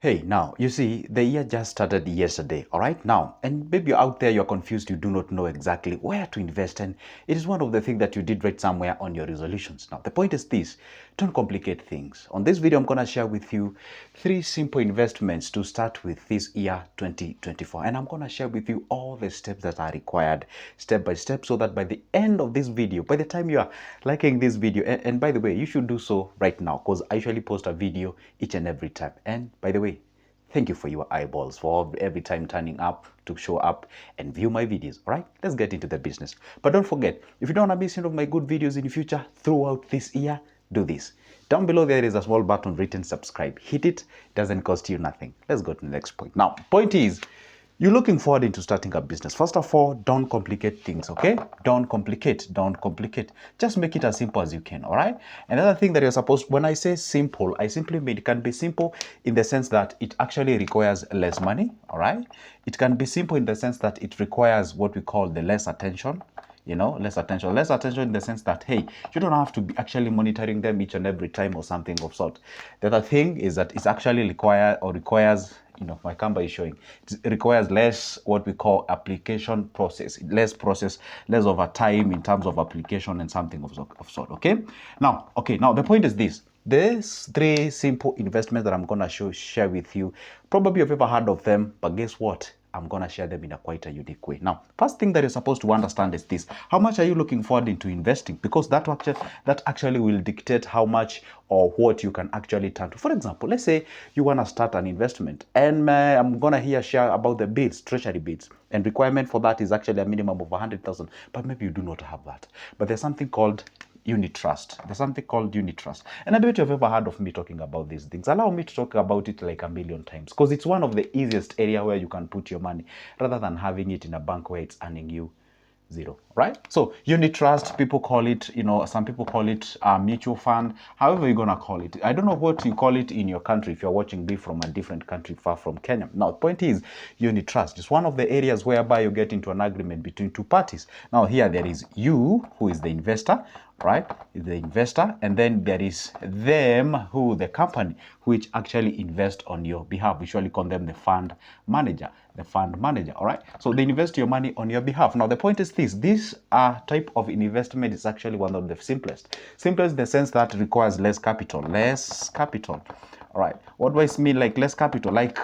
Hey, now, you see, the year just started yesterday, all right? Now, and maybe you're out there, you're confused, you do not know exactly where to invest, and it is one of the things that you did write somewhere on your resolutions. Now, the point is this, don't complicate things. On this video, I'm going to share with you 3 simple investments to start with this year 2024, and I'm going to share with you all the steps that are required step by step so that by the end of this video, by the time you are liking this video, and by the way, you should do so right now because I usually post a video each and every time. And by the way, thank you for your eyeballs, for every time turning up to show up and view my videos. All right, let's get into the business. But don't forget, if you don't want to miss any of my good videos in the future throughout this year, do this. Down below there is a small button written subscribe. Hit it. It doesn't cost you nothing. Let's go to the next point. Now, point is, you're looking forward into starting a business. First of all, don't complicate things, okay? Don't complicate. Just make it as simple as you can, all right? Another thing that you're supposed, when I say simple, I simply mean it can be simple in the sense that it actually requires less money, all right? It can be simple in the sense that it requires what we call the less attention, less attention in the sense that, hey, you don't have to be actually monitoring them each and every time or something of sort. The other thing is that it's actually requires, my camera is showing, it requires less what we call application process, less over time in terms of application and something of sort. Okay, now the point is this. There's 3 simple investments that I'm gonna share with you. Probably you've ever heard of them, but guess what? I'm going to share them in a quite a unique way. Now, first thing that you're supposed to understand is this. How much are you looking forward into investing? Because that actually will dictate how much or what you can actually turn to. For example, let's say you want to start an investment, and I'm going to share about the bills, treasury bills. And requirement for that is actually a minimum of 100,000. But maybe you do not have that. But there's something called unit trust. There's something called unit trust. And I bet you've ever heard of me talking about these things. Allow me to talk about it like a million times because it's one of the easiest area where you can put your money rather than having it in a bank where it's earning you zero, right? So unit trust, people call it, some people call it a mutual fund, however you're gonna call it. I don't know what you call it in your country if you're watching me from a different country far from Kenya. Now, the point is, unit trust is one of the areas whereby you get into an agreement between 2 parties. Now, here there is you, who is the investor, right? The investor, and then there is them, who the company, which actually invest on your behalf. We usually call them the fund manager. All right? So they invest your money on your behalf. Now the point is this type of investment is actually one of the simplest in the sense that it requires less capital. All right, what do I mean like less capital? Like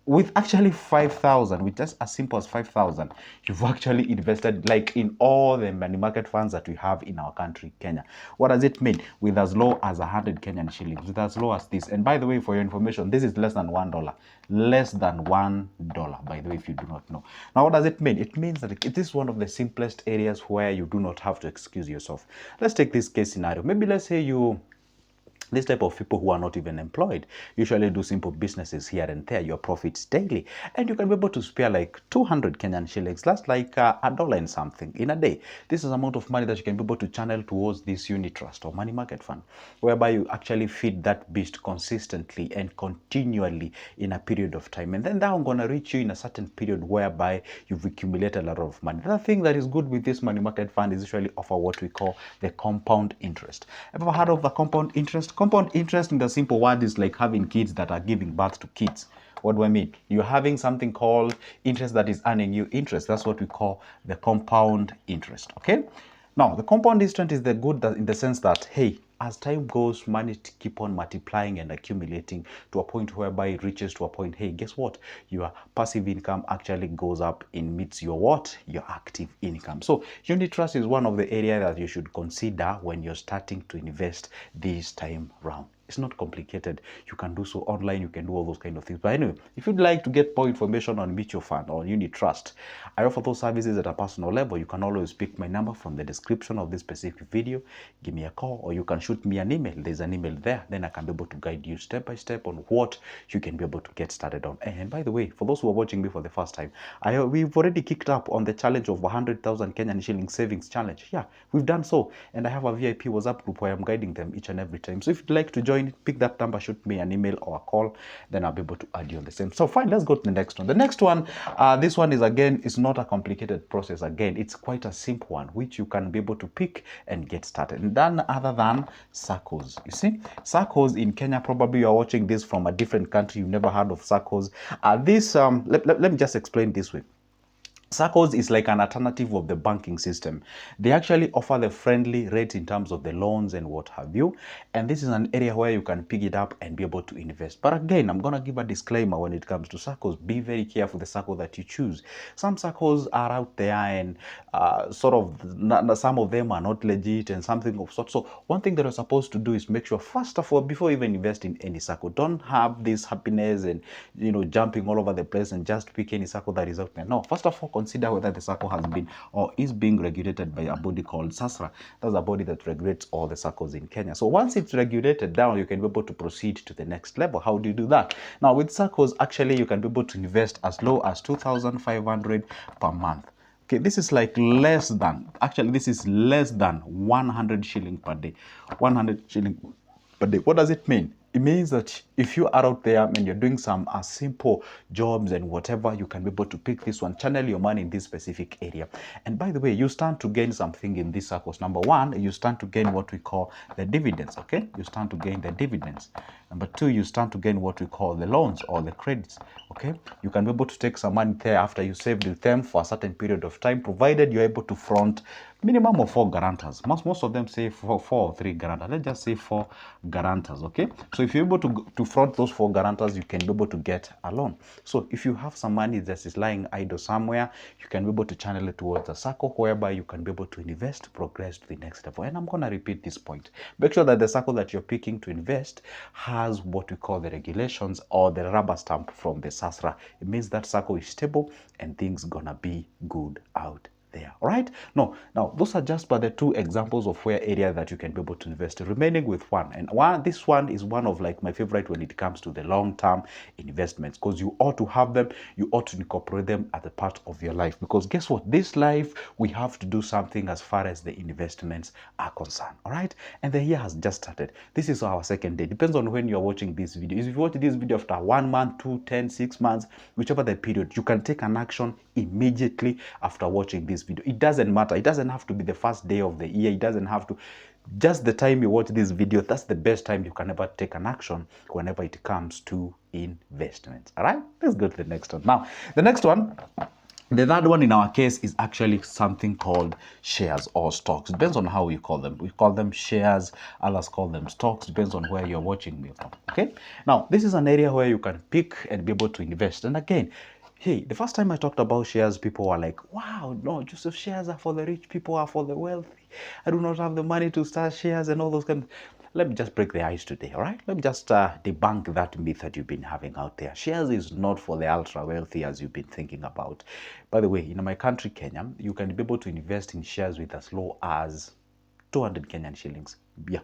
with actually 5,000, with just as simple as 5,000, you've actually invested like in all the money market funds that we have in our country, Kenya. What does it mean? With as low as 100 Kenyan shillings, with as low as this. And by the way, for your information, this is less than $1. Less than $1, by the way, if you do not know. Now, what does it mean? It means that it is one of the simplest areas where you do not have to excuse yourself. Let's take this case scenario. Maybe let's say this type of people who are not even employed usually do simple businesses here and there, your profits daily, and you can be able to spare like 200 Kenyan shillings. That's like $1 and something in a day. This is amount of money that you can be able to channel towards this unit trust or money market fund, whereby you actually feed that beast consistently and continually in a period of time, and then that I'm going to reach you in a certain period whereby you've accumulated a lot of money. The thing that is good with this money market fund is usually offer what we call the compound interest. Have you ever heard of the compound interest? Compound interest in the simple word is like having kids that are giving birth to kids. What do I mean? You're having something called interest that is earning you interest. That's what we call the compound interest, okay? Now, the compound interest is the good in the sense that, hey, as time goes, money keep on multiplying and accumulating to a point whereby it reaches to a point, hey, guess what? Your passive income actually goes up and meets your what? Your active income. So unit trust is one of the areas that you should consider when you're starting to invest this time round. It's not complicated. You can do so online. You can do all those kind of things. But anyway, if you'd like to get more information on mutual fund or unit trust, I offer those services at a personal level. You can always pick my number from the description of this specific video. Give me a call, or you can shoot me an email. There's an email there. Then I can be able to guide you step by step on what you can be able to get started on. And by the way, for those who are watching me for the first time, we've already kicked up on the challenge of 100,000 Kenyan shilling savings challenge. Yeah, we've done so. And I have a VIP WhatsApp group where I'm guiding them each and every time. So if you'd like to join join, pick that number, shoot me an email or a call, then I'll be able to add you on the same. So fine, let's go to the next one. The next one, this one is again, it's not a complicated process. Again, it's quite a simple one, which you can be able to pick and get started. And then other than SACCOs, you see, SACCOs in Kenya, probably you are watching this from a different country, you've never heard of SACCOs. Let me just explain this way. SACCOs is like an alternative of the banking system. They actually offer the friendly rate in terms of the loans and what have you. And this is an area where you can pick it up and be able to invest. But again, I'm going to give a disclaimer when it comes to SACCOs. Be very careful the SACCO that you choose. Some SACCOs are out there and some of them are not legit and something of sort. So one thing that you're supposed to do is make sure, first of all, before you even invest in any SACCO, don't have this happiness and jumping all over the place and just pick any SACCO that is out there. No, first of all, consider whether the SACCO has been or is being regulated by a body called SASRA. That's a body that regulates all the SACCOs in Kenya. So once it's regulated down, you can be able to proceed to the next level. How do you do that? Now with SACCOs, actually you can be able to invest as low as 2,500 per month. Okay, this is like less than 100 shilling per day. 100 shilling per day. What does it mean? It means that if you are out there and you're doing some simple jobs and whatever, you can be able to pick this one, channel your money in this specific area. And by the way, you stand to gain something in these SACCOs. Number one, you stand to gain what we call the dividends, okay? You stand to gain the dividends. Number two, you stand to gain what we call the loans or the credits, okay? You can be able to take some money there after you saved with them for a certain period of time, provided you're able to front minimum of 4 guarantors. Most of them say 4 or 3 guarantors. Let's just say 4 guarantors, okay? So if you're able to front those 4 guarantors, you can be able to get a loan. So if you have some money that is lying idle somewhere, you can be able to channel it towards a SACCO whereby you can be able to invest, progress to the next level. And I'm going to repeat this point. Make sure that the SACCO that you're picking to invest has what we call the regulations or the rubber stamp from the SASRA. It means that SACCO is stable and things gonna be good out there. All right. Now those are just but the 2 examples of where area that you can be able to invest. Remaining with one, and this one is one of like my favorite when it comes to the long-term investments, because you ought to have them, you ought to incorporate them as a part of your life, because guess what, this life we have to do something as far as the investments are concerned. All right. And the year has just started. This is our second day. Depends on when you're watching this video. If you watch this video after 1 month, 2, 10, 6 months, whichever the period, you can take an action immediately after watching this video. It doesn't matter. It doesn't have to be the first day of the year. It doesn't have to. Just the time you watch this video, that's the best time you can ever take an action whenever it comes to investments. All right, let's go to the next one. Now, the next one, the third one in our case is actually something called shares or stocks. Depends on how we call them. We call them shares, others call them stocks, depends on where you're watching me from. Okay, now this is an area where you can pick and be able to invest. And again, hey, the first time I talked about shares, people were like, wow, no, Joseph, shares are for the rich, people are for the wealthy. I do not have the money to start shares and all those kind of. Let me just break the ice today, all right? Let me just debunk that myth that you've been having out there. Shares is not for the ultra wealthy as you've been thinking about. By the way, in my country, Kenya, you can be able to invest in shares with as low as 200 Kenyan shillings. Yeah.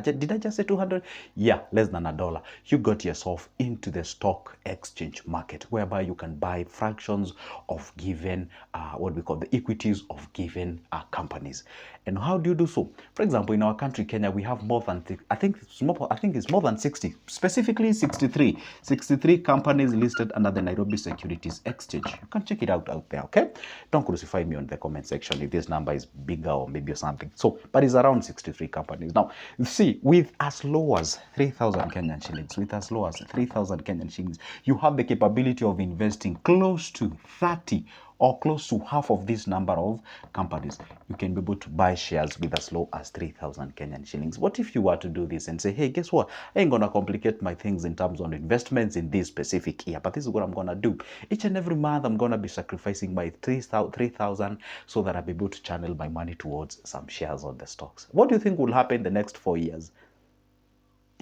Did I just say 200? Yeah, less than $1. You got yourself into the stock exchange market, whereby you can buy fractions of given, what we call the equities of given companies. And how do you do so? For example, in our country, Kenya, we have more than, I think it's more than 60, specifically 63 companies listed under the Nairobi Securities Exchange. You can check it out there, okay? Don't crucify me on the comment section if this number is bigger or maybe something. So, but it's around 63 companies. Now, see, with as low as 3,000 Kenyan shillings, you have the capability of investing close to 30 or close to half of this number of companies. You can be able to buy shares with as low as 3,000 Kenyan shillings. What if you were to do this and say, hey, guess what? I ain't gonna complicate my things in terms of investments in this specific year, but this is what I'm gonna do. Each and every month, I'm gonna be sacrificing my 3,000 so that I'll be able to channel my money towards some shares on the stocks. What do you think will happen the next 4 years?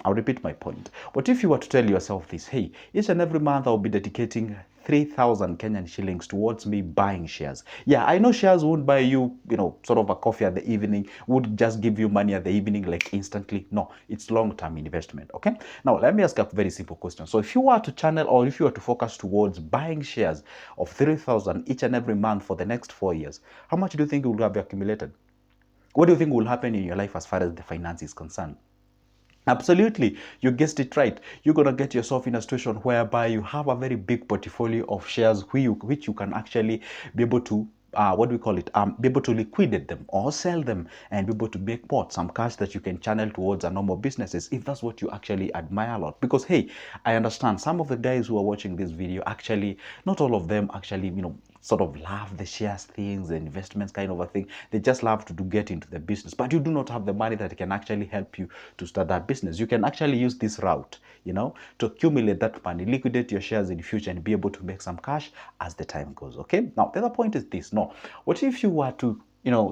I'll repeat my point. What if you were to tell yourself this, hey, each and every month I'll be dedicating 3,000 Kenyan shillings towards me buying shares. Yeah, I know shares won't buy you, sort of a coffee at the evening, would just give you money at the evening like instantly. No, it's long-term investment, okay? Now, let me ask a very simple question. So if you were to channel or if you were to focus towards buying shares of 3,000 each and every month for the next 4 years, how much do you think you will have accumulated? What do you think will happen in your life as far as the finance is concerned? Absolutely, you guessed it right. You're gonna get yourself in a situation whereby you have a very big portfolio of shares which you can actually be able to what do we call it? Be able to liquidate them or sell them and be able to make more some cash that you can channel towards a normal businesses if that's what you actually admire a lot. Because hey, I understand some of the guys who are watching this video actually, not all of them actually, sort of love the shares things, the investments kind of a thing. They just love to get into the business, but you do not have the money that can actually help you to start that business. You can actually use this route, to accumulate that money, liquidate your shares in future, and be able to make some cash as the time goes. Okay. Now the other point is this. No, what if you were to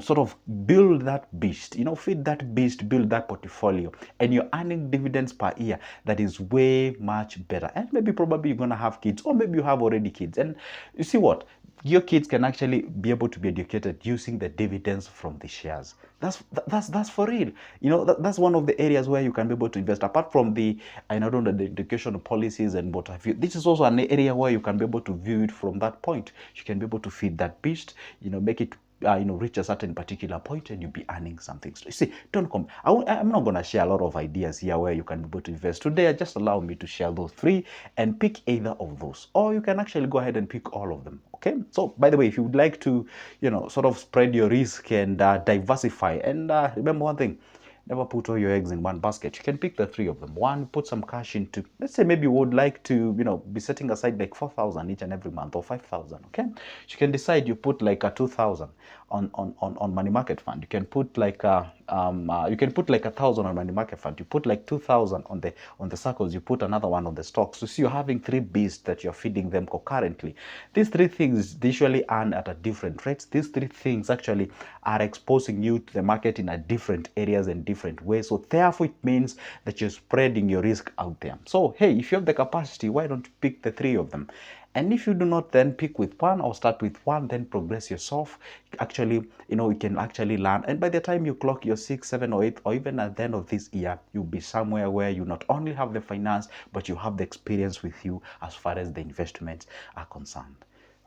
sort of build that beast, feed that beast, build that portfolio, and you're earning dividends per year that is way much better. And maybe probably you're going to have kids, or maybe you have already kids. And you see what? Your kids can actually be able to be educated using the dividends from the shares. That's for real. That's one of the areas where you can be able to invest. Apart from the, I know, the educational policies and what have you, this is also an area where you can be able to view it from that point. You can be able to feed that beast, make it reach a certain particular point, and you'll be earning something. So you see, don't come. I'm not going to share a lot of ideas here where you can be able to invest today. Just allow me to share those three and pick either of those, or you can actually go ahead and pick all of them. Okay. So by the way, if you would like to, sort of spread your risk and diversify, and remember one thing. Never put all your eggs in one basket. You can pick the three of them. One, put some cash into, let's say maybe you would like to, be setting aside like 4,000 each and every month, or 5,000. Okay. You can decide you put like a 2,000 on money market fund. You can put like you can put like 1,000 on money market fund. You put like 2,000 on the circles. You put another one on the stocks. So see, you're having three beasts that you're feeding them concurrently. These three things they usually earn at a different rates. These three things actually are exposing you to the market in a different areas and different ways. So therefore, it means that you're spreading your risk out there. So hey, if you have the capacity, why don't you pick the three of them? And if you do not then pick with one or start with one, then progress yourself. Actually, you can actually learn. And by the time you clock your 6, 7, or 8, or even at the end of this year, you'll be somewhere where you not only have the finance, but you have the experience with you as far as the investments are concerned.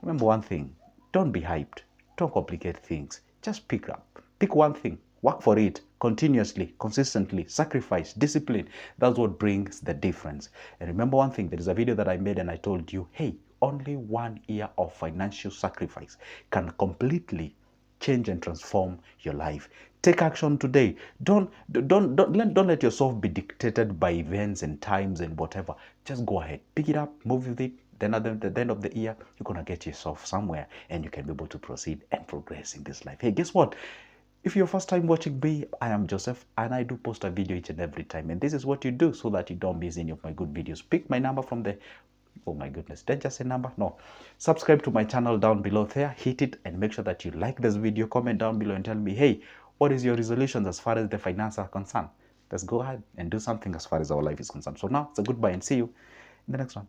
Remember one thing, don't be hyped. Don't complicate things. Just pick up. Pick one thing. Work for it continuously, consistently, sacrifice, discipline. That's what brings the difference. And remember one thing, there is a video that I made and I told you, hey, only 1 year of financial sacrifice can completely change and transform your life. Take action today. Don't let yourself be dictated by events and times and whatever. Just go ahead, pick it up, move with it. Then at the end of the year, you're gonna get yourself somewhere and you can be able to proceed and progress in this life. Hey, guess what? If you're first time watching me, I am Joseph and I do post a video each and every time. And this is what you do so that you don't miss any of my good videos. Pick my number from the, oh my goodness, did I just say number? No. Subscribe to my channel down below there, hit it, and make sure that you like this video. Comment down below and tell me, hey, what is your resolutions as far as the finance are concerned? Let's go ahead and do something as far as our life is concerned. So now it's a goodbye and see you in the next one.